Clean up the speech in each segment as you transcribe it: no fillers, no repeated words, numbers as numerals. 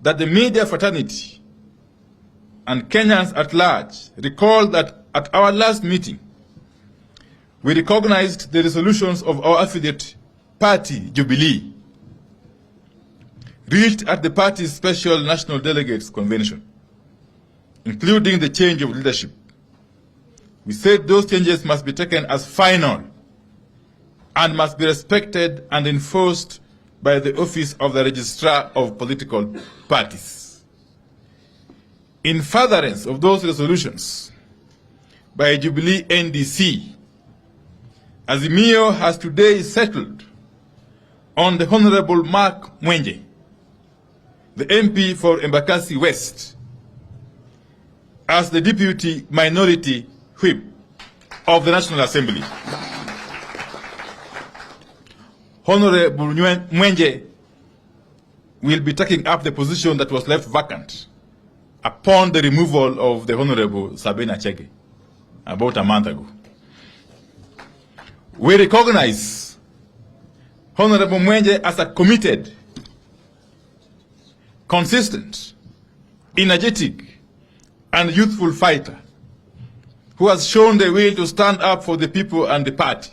that the media fraternity and Kenyans at large recall that at our last meeting, we recognized the resolutions of our affiliate party, Jubilee, reached at the party's special national delegates convention, including the change of leadership. We said those changes must be taken as final and must be respected and enforced by the office of the Registrar of Political Parties. In furtherance of those resolutions by Jubilee NDC, Azimio has today settled on the Honorable Mark Mwenje, the MP for Embakasi West, as the Deputy Minority Whip of the National Assembly. Honorable Mwenje will be taking up the position that was left vacant upon the removal of the Honorable Sabina Chege about a month ago. We recognize Honorable Mwenje as a committed, consistent, energetic, and youthful fighter who has shown the will to stand up for the people and the party.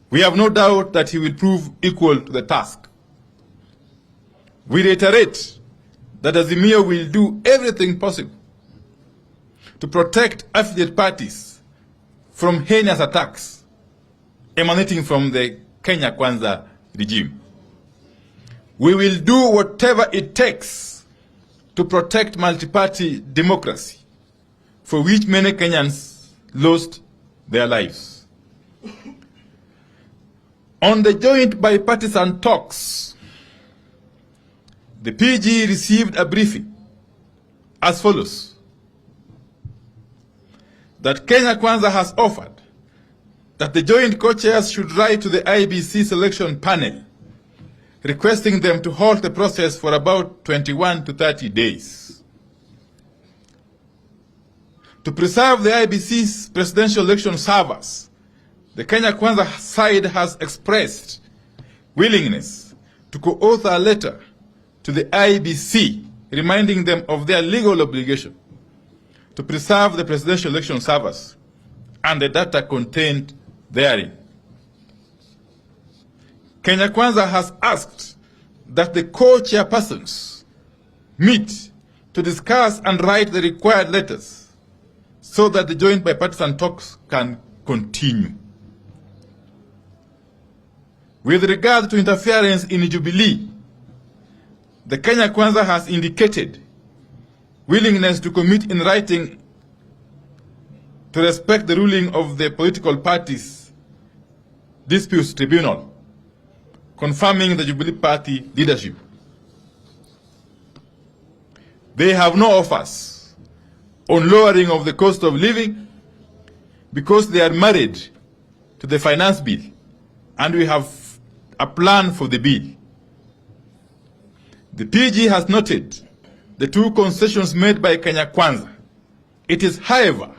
We have no doubt that he will prove equal to the task. We reiterate that Azimio will do everything possible to protect affiliate parties from heinous attacks emanating from the Kenya Kwanza regime. We will do whatever it takes to protect multi-party democracy, for which many Kenyans lost their lives. On the joint bipartisan talks, the PG received a briefing as follows: that Kenya Kwanza has offered that the joint co-chairs should write to the IEBC selection panel requesting them to halt the process for about 21 to 30 days. To preserve the IEBC's presidential election servers, the Kenya Kwanza side has expressed willingness to co-author a letter to the IEBC reminding them of their legal obligation to preserve the presidential election servers and the data contained therein. Kenya Kwanza has asked that the co-chairpersons meet to discuss and write the required letters so that the joint bipartisan talks can continue. With regard to interference in Jubilee, the Kenya Kwanza has indicated willingness to commit in writing to respect the ruling of the political parties' disputes tribunal, confirming the Jubilee Party leadership. They have no offers on lowering of the cost of living because they are married to the finance bill, and we have a plan for the bill. The PG has noted the two concessions made by Kenya Kwanza. It is, however,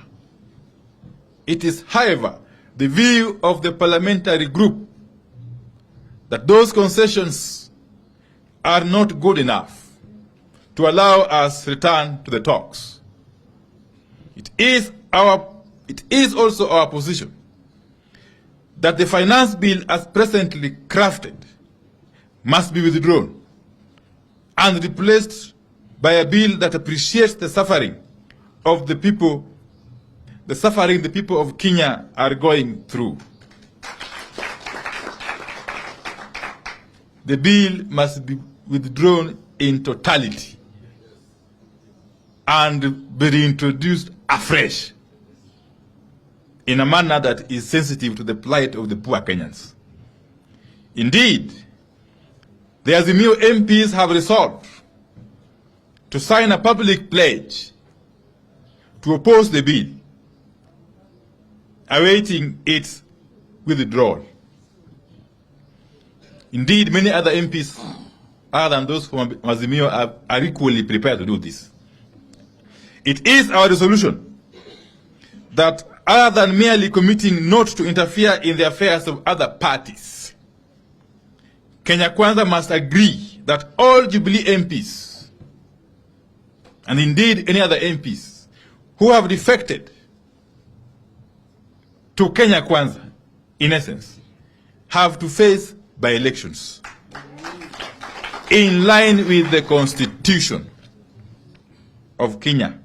the view of the parliamentary group that those concessions are not good enough to allow us return to the talks. It is also our position that the finance bill as presently crafted must be withdrawn and replaced by a bill that appreciates the suffering of the people, the people of Kenya are going through. The bill must be withdrawn in totality and be reintroduced afresh in a manner that is sensitive to the plight of the poor Kenyans. Indeed, the Azimio MPs have resolved to sign a public pledge to oppose the bill, awaiting its withdrawal. Indeed, many other MPs, other than those from Azimio, are equally prepared to do this. It is our resolution that other than merely committing not to interfere in the affairs of other parties, Kenya Kwanza must agree that all Jubilee MPs, and indeed any other MPs, who have defected to Kenya Kwanza, in essence, have to face by-elections in line with the Constitution of Kenya.